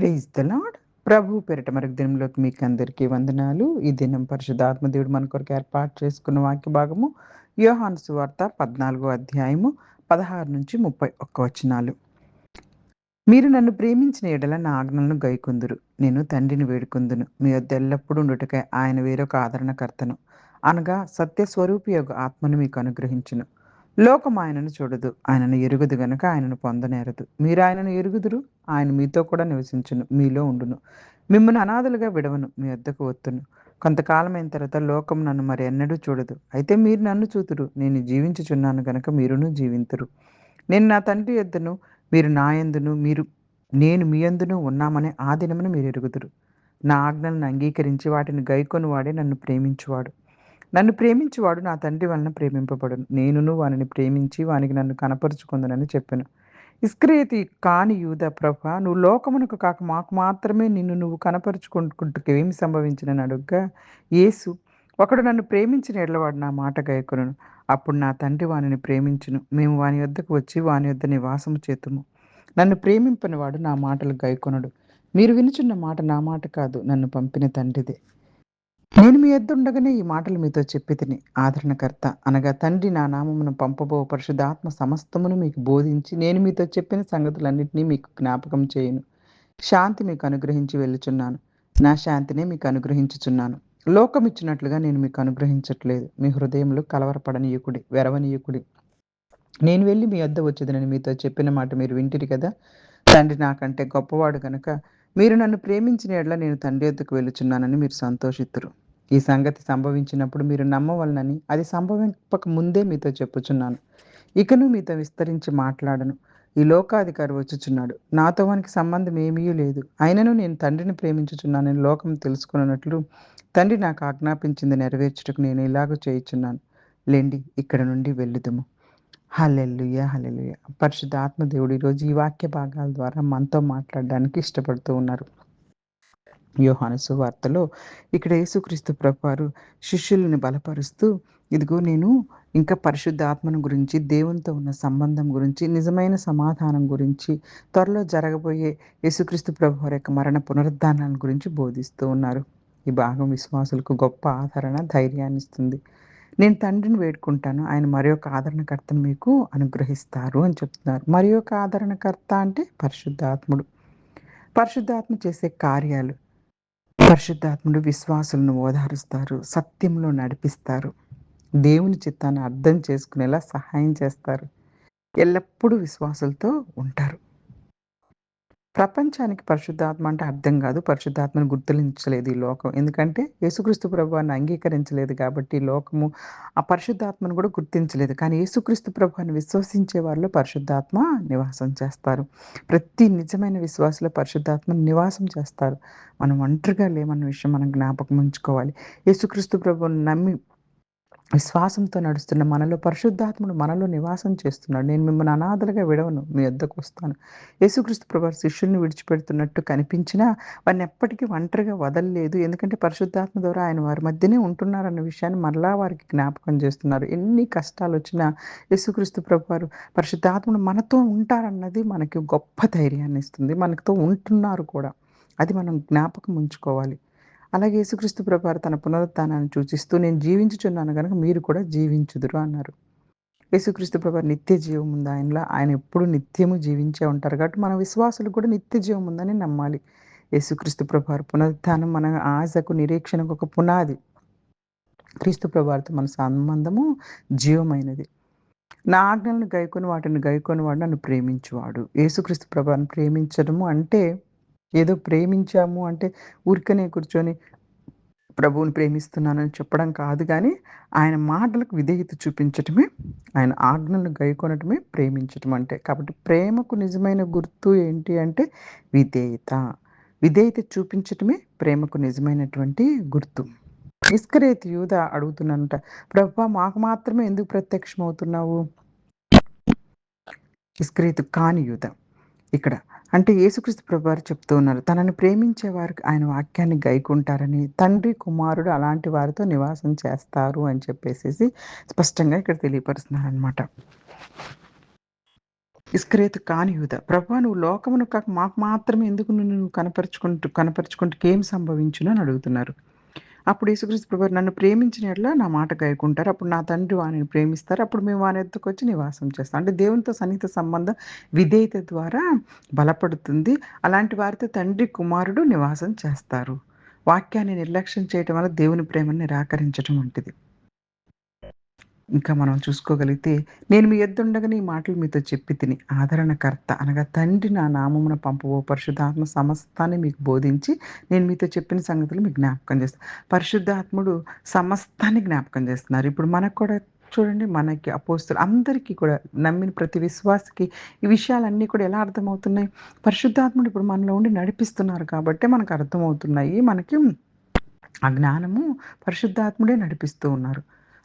Praise the lord. ప్రభు పేరిట మరొక దినంలోకి మీకు అందరికీ వందనాలు. ఈ దినం పరిశుద్ధాత్మ దేవుడు మన కొరకు ఏర్పాటు చేసుకున్న వాక్య భాగము యోహాను సువార్త 14వ అధ్యాయము 16-31 వచనాలు. మీరు నన్ను ప్రేమించిన ఎడల నా ఆజ్ఞలను గైకొందురు. నేను తండ్రిని వేడుకొందును, మీ వద్ద ఎల్లప్పుడూ ఉండుటకై ఆయన వేరొక ఆదరణకర్తను, అనగా సత్యస్వరూపి యొక్క ఆత్మను మీకు అనుగ్రహించును. లోకం ఆయనను చూడదు, ఆయనను ఎరుగదు గనుక ఆయనను పొందనేరదు. మీరు ఆయనను ఎరుగుదురు, ఆయన మీతో కూడా నివసించును, మీలో ఉండును. మిమ్మల్ని అనాథలుగా విడవను, మీ వద్దకు వత్తును. కొంతకాలమైన తర్వాత లోకం నన్ను మరి ఎన్నడూ చూడదు, అయితే మీరు నన్ను చూతురు. నేను జీవించుచున్నాను గనుక మీరును జీవింతురు. నేను నా తండ్రి యొద్దను, మీరు నా యందును, నేను మీ యందును ఉన్నామని ఆ దినమున మీరు ఎరుగుదురు. నా ఆజ్ఞలను అంగీకరించి వాటిని గైకొనువాడే నన్ను ప్రేమించువాడు. నన్ను ప్రేమించువాడు నా తండ్రి వలన ప్రేమింపబడును. నేనును వానిని ప్రేమించి వానికి నన్ను కనపరుచుకొందునని చెప్పెను. ఇస్కరియోతు కాని యూదా, ప్రభా, నువ్వు లోకమునకు కాక మాకు మాత్రమే నిన్ను నువ్వు కనపరుచుకుంటుకు ఏమి సంభవించినని అడుగ్గా, యేసు, ఒకడు నన్ను ప్రేమించిన ఎడల వాడు నా మాట గైకొనును. అప్పుడు నా తండ్రి వానిని ప్రేమించును, మేము వాని యొద్దకు వచ్చి వాని యొద్ద నివాసము చేతుము. నన్ను ప్రేమింపని వాడు నా మాటలు గైకొనడు. మీరు వినుచున్న మాట నా మాట కాదు, నన్ను పంపిన తండ్రిదే. నేను మీ యొద్ద ఉండగానే ఈ మాటలు మీతో చెప్పి తిని, ఆదరణకర్త అనగా తండ్రి నా నామమును పంపబో పరిశుద్ధాత్మ సమస్తమును మీకు బోధించి నేను మీతో చెప్పిన సంగతులన్నింటినీ మీకు జ్ఞాపకం చేయును. శాంతి మీకు అనుగ్రహించి వెళ్ళుచున్నాను, నా శాంతినే మీకు అనుగ్రహించుచున్నాను. లోకం ఇచ్చినట్లుగా నేను మీకు అనుగ్రహించట్లేదు. మీ హృదయంలో కలవరపడనీయకుడి, వెరవనీయకుడి. నేను వెళ్ళి మీ వద్ద వచ్చేదనని మీతో చెప్పిన మాట మీరు వింటిరి కదా. తండ్రి నాకంటే గొప్పవాడు గనుక మీరు నన్ను ప్రేమించిన ఎడల నేను తండ్రి వద్దకు వెళ్ళుచున్నానని మీరు సంతోషిత్తురు. ఈ సంగతి సంభవించినప్పుడు మీరు నమ్మవలనని అది సంభవింపక ముందే మీతో చెప్పుచున్నాను. ఇకను మీతో విస్తరించి మాట్లాడను. ఈ లోకాధికారి వచ్చుచున్నాడు, నాతో వానికి సంబంధం ఏమీ లేదు. అయినను నేను తండ్రిని ప్రేమించుచున్నానని లోకం తెలుసుకున్నట్లు తండ్రి నాకు ఆజ్ఞాపించింది నెరవేర్చుటకు నేను ఇలాగ చేయుచున్నాను. లేండి, ఇక్కడ నుండి వెళ్ళుదుము. హల్లెలూయా, హల్లెలూయా. పరిశుద్ధ ఆత్మదేవుడు ఈరోజు ఈ వాక్య భాగాల ద్వారా మనతో మాట్లాడడానికి ఇష్టపడుతూ ఉన్నారు. యోహాను సువార్తలో ఇక్కడ యేసుక్రీస్తు ప్రభువారు శిష్యులను బలపరుస్తూ, ఇదిగో నేను ఇంకా పరిశుద్ధ ఆత్మను గురించి, దేవునితో ఉన్న సంబంధం గురించి, నిజమైన సమాధానం గురించి, త్వరలో జరగబోయే యేసుక్రీస్తు ప్రభువారి యొక్క మరణ పునరుద్ధానాల గురించి బోధిస్తూ ఉన్నారు. ఈ భాగం విశ్వాసులకు గొప్ప ఆదరణ, ధైర్యాన్ని ఇస్తుంది. నేను తండ్రిని వేడుకుంటాను, ఆయన మరి ఒక ఆదరణకర్తను మీకు అనుగ్రహిస్తారు అని చెప్తున్నారు. మరి ఒక ఆదరణకర్త అంటే పరిశుద్ధాత్ముడు. పరిశుద్ధాత్మ చేసే కార్యాలు. పరిశుద్ధాత్ముడు విశ్వాసులను ఓదారుస్తారు, సత్యంలో నడిపిస్తారు, దేవుని చిత్తాన్ని అర్థం చేసుకునేలా సహాయం చేస్తారు, ఎల్లప్పుడూ విశ్వాసులతో ఉంటారు. ప్రపంచానికి పరిశుద్ధాత్మ అంటే అర్థం కాదు. పరిశుద్ధాత్మను గుర్తించలేదు ఈ లోకం. ఎందుకంటే యేసుక్రీస్తు ప్రభువాన్ని అంగీకరించలేదు కాబట్టి ఈ లోకము ఆ పరిశుద్ధాత్మను కూడా గుర్తించలేదు. కానీ యేసుక్రీస్తు ప్రభువాన్ని విశ్వసించే వారిలో పరిశుద్ధాత్మ నివాసం చేస్తారు. ప్రతి నిజమైన విశ్వాసులో పరిశుద్ధాత్మ నివాసం చేస్తారు. మనం ఒంటరిగా లేమన్న విషయం మనం జ్ఞాపకం ఉంచుకోవాలి. యేసుక్రీస్తు ప్రభువుని నమ్మి విశ్వాసంతో నడుస్తున్న మనలో పరిశుద్ధాత్ముడు మనలో నివాసం చేస్తున్నాడు. నేను మిమ్మల్ని అనాథలుగా విడవను, మీ వద్దకు వస్తాను. యేసుక్రీస్తు ప్రభువారు శిష్యుల్ని విడిచిపెడుతున్నట్టు కనిపించినా వారిని ఎప్పటికీ ఒంటరిగా వదలలేదు. ఎందుకంటే పరిశుద్ధాత్మ ద్వారా ఆయన వారి మధ్యనే ఉంటున్నారన్న విషయాన్ని మరలా వారికి జ్ఞాపకం చేస్తున్నారు. ఎన్ని కష్టాలు వచ్చినా యేసుక్రీస్తు ప్రభువారు పరిశుద్ధాత్ముడు మనతో ఉంటారన్నది మనకి గొప్ప ధైర్యాన్ని ఇస్తుంది. మనతో ఉంటున్నారు కూడా. అది మనం జ్ఞాపకం ఉంచుకోవాలి. అలాగే యేసుక్రీస్తు ప్రభువారు తన పునరుత్థానాన్ని సూచిస్తూ నేను జీవించుచున్నాను గనుక మీరు కూడా జీవించుదురు అన్నారు. యేసుక్రీస్తు ప్రభువారు నిత్య జీవం ఉంది ఆయనలో. ఆయన ఎప్పుడు నిత్యము జీవించే ఉంటారు కాబట్టి మన విశ్వాసులకు కూడా నిత్య జీవం ఉందని నమ్మాలి. యేసుక్రీస్తు ప్రభువారు పునరుత్థానం మన ఆశకు, నిరీక్షణకు ఒక పునాది. క్రీస్తు ప్రభువారితో మన సంబంధము జీవమైనది. నా ఆజ్ఞలను గైకొని వాటిని గైకొనివాడు నన్ను ప్రేమించువాడు. యేసుక్రీస్తు ప్రభువారిని ప్రేమించడము అంటే ఏదో ప్రేమించాము అంటే ఊరికనే కూర్చొని ప్రభువుని ప్రేమిస్తున్నానని చెప్పడం కాదు గానీ, ఆయన మాటలకు విధేయత చూపించటమే, ఆయన ఆజ్ఞలను గైకొనటమే ప్రేమించటం అంటే. కాబట్టి ప్రేమకు నిజమైన గుర్తు ఏంటి అంటే విధేయత. విధేయత చూపించటమే ప్రేమకు నిజమైనటువంటి గుర్తు. ఇస్కరియోతు యూదా అడుగుతున్నానంట, ప్రభువా, మాకు మాత్రమే ఎందుకు ప్రత్యక్షమవుతున్నావు? ఇస్కరియోతు కాని యూదా ఇక్కడ. అంటే యేసుక్రీస్తు ప్రభువారు చెప్తూ ఉన్నారు, తనను ప్రేమించే వారికి ఆయన వాక్యాన్ని గైకుంటారని, తండ్రి, కుమారుడు అలాంటి వారితో నివాసం చేస్తారు అని చెప్పేసేసి స్పష్టంగా ఇక్కడ తెలియపరుస్తున్నారనమాట. ఇస్కరేతు కాని యూదా, ప్రభువా నువ్వు లోకమును కాక మాకు మాత్రమే ఎందుకు నిన్ను నువ్వు కనపరుచుకుంటకేమి సంభవించును అని అడుగుతున్నారు. అప్పుడు యేసుక్రీస్తు ప్రభువారు నన్ను ప్రేమించిన యెడల నా మాట గైకుంటారు. అప్పుడు నా తండ్రి వానిని ప్రేమిస్తారు. అప్పుడు మేము వాని యొద్దకొచ్చి నివాసం చేస్తాం. అంటే దేవునితో సన్నిహిత సంబంధం విధేయత ద్వారా బలపడుతుంది. అలాంటి వారితో తండ్రి, కుమారుడు నివాసం చేస్తారు. వాక్యాన్ని నిర్లక్ష్యం చేయటం వల్ల దేవుని ప్రేమను నిరాకరించటం వంటిది. ఇంకా మనం చూసుకోగలిగితే, నేను మీ యొద్దుండగానే ఈ మాటలు మీతో చెప్పి తిని, ఆదరణకర్త అనగా తండ్రి నా నామమున పంపబో పరిశుద్ధాత్మ సమస్తాన్ని మీకు బోధించి, నేను మీతో చెప్పిన సంగతులు మీకు జ్ఞాపకం చేస్తా. పరిశుద్ధాత్ముడు సమస్తాన్ని జ్ఞాపకం చేస్తున్నారు. ఇప్పుడు మనకు కూడా చూడండి, మనకి అపోస్తలు అందరికీ కూడా నమ్మిన ప్రతి విశ్వాసికి ఈ విషయాలన్నీ కూడా ఎలా అర్థమవుతున్నాయి? పరిశుద్ధాత్ముడు ఇప్పుడు మనలో ఉండి నడిపిస్తున్నారు కాబట్టే మనకు అర్థమవుతున్నాయి. మనకి ఆ జ్ఞానము పరిశుద్ధాత్ముడే నడిపిస్తూ ఉన్నారు.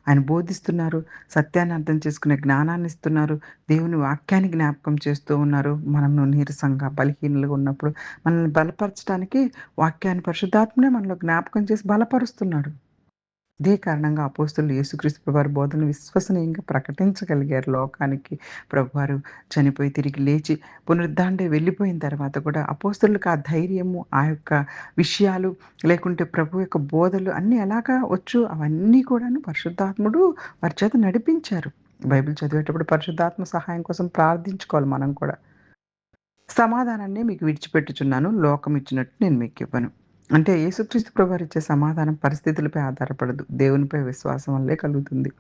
ఆయన బోధిస్తున్నారు. సత్యాన్ని అర్థం చేసుకునే జ్ఞానాన్ని ఇస్తున్నారు. దేవుని వాక్యాన్ని జ్ఞాపకం చేస్తూ ఉన్నారు. మనము నీరసంగా, బలహీనులుగా ఉన్నప్పుడు మనల్ని బలపరచడానికి వాక్యాన్ని పరిశుద్ధాత్ముడే మనలో జ్ఞాపకం చేసి బలపరుస్తున్నాడు. ఇదే కారణంగా అపోస్తలులు యేసుక్రీస్తు ప్రభువారి బోధనలు విశ్వసనీయంగా ప్రకటించగలిగారు లోకానికి. ప్రభువారు చనిపోయి తిరిగి లేచి పునరుద్ధానుడై వెళ్ళిపోయిన తర్వాత కూడా అపోస్తలులకు ఆ ధైర్యము, ఆ యొక్క విషయాలు లేకుంటే ప్రభు యొక్క బోధలు అన్నీ ఎలాగా వచ్చు అవన్నీ కూడాను పరిశుద్ధాత్ముడు వారి చేత నడిపించారు. బైబిల్ చదివేటప్పుడు పరిశుద్ధాత్మ సహాయం కోసం ప్రార్థించుకోవాలి మనం కూడా. సమాధానాన్నే మీకు విడిచిపెట్టుచున్నాను. లోకం ఇచ్చినట్టు నేను మీకివ్వను. అంటే యేసుక్రీస్తు ప్రభువారిచ్చే సమాధానం పరిస్థితులపై ఆధారపడదు. దేవునిపై విశ్వాసం వల్లే కలుగుతుంది.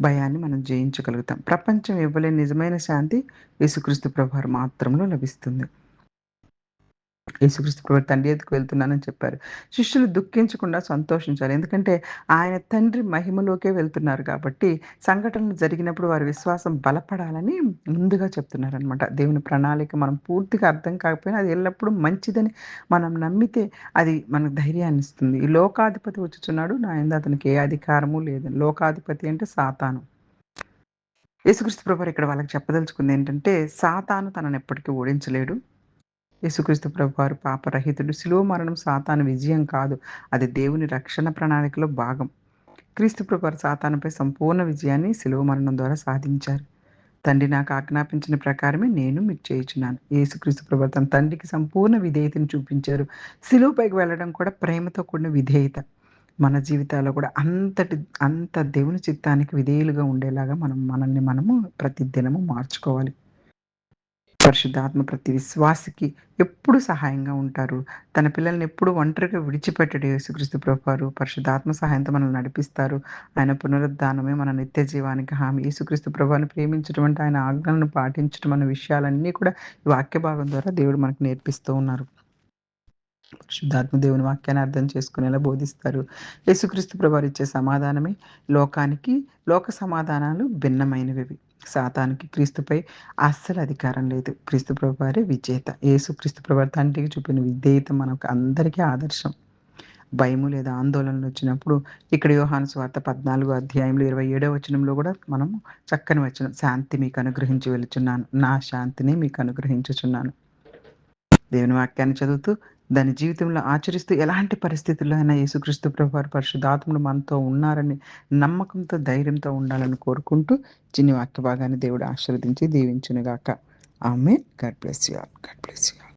భయాన్ని మనం జయించగలుగుతాం. ప్రపంచం ఇవ్వలేని నిజమైన శాంతి యేసుక్రీస్తు ప్రభువారు మాత్రములో లభిస్తుంది. యేసుక్రీస్తు ప్రభువు తండ్రి ఎదుకు వెళ్తున్నానని చెప్పారు. శిష్యులు దుఃఖించకుండా సంతోషించాలి. ఎందుకంటే ఆయన తండ్రి మహిమలోకే వెళ్తున్నారు కాబట్టి, సంఘటనలు జరిగినప్పుడు వారి విశ్వాసం బలపడాలని ముందుగా చెప్తున్నారనమాట. దేవుని ప్రణాళిక మనం పూర్తిగా అర్థం కాకపోయినా అది ఎల్లప్పుడూ మంచిదని మనం నమ్మితే అది మనకు ధైర్యాన్నిస్తుంది. ఈ లోకాధిపతి వచ్చుచున్నాడు. నా యందు అతనికి ఏ అధికారము లేదు. లోకాధిపతి అంటే సాతాను. యేసుక్రీస్తు ప్రభువారు ఇక్కడ వాళ్ళకి చెప్పదలుచుకుందేంటంటే, సాతాను తననెప్పటికీ ఓడించలేడు. యేసుక్రీస్తు ప్రభువారు పాపరహితుడు. శిలువ మరణం సాతాను విజయం కాదు. అది దేవుని రక్షణ ప్రణాళికలో భాగం. క్రీస్తు ప్రభువారు సాతానుపై సంపూర్ణ విజయాన్ని శిలువ మరణం ద్వారా సాధించారు. తండ్రి నాకు ఆజ్ఞాపించిన ప్రకారమే నేను మీకు చేయుచున్నాను. యేసుక్రీస్తు ప్రభువారు తన తండ్రికి సంపూర్ణ విధేయతను చూపించారు. శిలువపైకి వెళ్ళడం కూడా ప్రేమతో కూడిన విధేయత. మన జీవితాల్లో కూడా అంత దేవుని చిత్తానికి విధేయులుగా ఉండేలాగా మనల్ని మనము ప్రతి దినము మార్చుకోవాలి. పరిశుద్ధాత్మ ప్రతి విశ్వాసికి ఎప్పుడు సహాయంగా ఉంటారు. తన పిల్లల్ని ఎప్పుడు ఒంటరిగా విడిచిపెట్టడు యేసుక్రీస్తు ప్రభువారు. పరిశుద్ధాత్మ సహాయంతో మనల్ని నడిపిస్తారు. ఆయన పునరుద్ధానమే మన నిత్య జీవానికి హామీ. యేసుక్రీస్తు ప్రభువారిని ప్రేమించడం అంటే ఆయన ఆజ్ఞలను పాటించడం అన్న విషయాలన్నీ కూడా ఈ వాక్య భాగం ద్వారా దేవుడు మనకు నేర్పిస్తూ ఉన్నారు. పరిశుద్ధాత్మ దేవుని వాక్యాన్ని అర్థం చేసుకునేలా బోధిస్తారు. యేసుక్రీస్తు ప్రభువారు ఇచ్చే సమాధానమే లోకానికి. లోక సమాధానాలు భిన్నమైనవివి. సాతానుకి క్రీస్తుపై అస్సలు అధికారం లేదు. క్రీస్తు ప్రభువారే విజేత. యేసుక్రీస్తు ప్రభువారు తండ్రికి చూపిన విధేయత మనకు అందరికీ ఆదర్శం. భయము లేదా ఆందోళనలొచ్చినప్పుడు ఇక్కడ యోహాను సువార్త 14 అధ్యాయంలో 27వ వచనంలో కూడా మనం చక్కని వచనం, శాంతి మీకు అనుగ్రహించి వెళుచున్నాను. నా శాంతిని మీకు అనుగ్రహించుచున్నాను. దేవుని వాక్యాన్ని చదువుతూ, దాని జీవితంలో ఆచరిస్తూ ఎలాంటి పరిస్థితుల్లో అయినా యేసుక్రీస్తు ప్రభువారు పరిశుద్ధాత్ముడు మనతో ఉన్నారని నమ్మకంతో, ధైర్యంతో ఉండాలని కోరుకుంటూ చిన్ని వాక్య భాగాన్ని దేవుడు ఆశీర్వదించి దీవించునుగాక. ఆమేన్. God bless you all. God bless you all.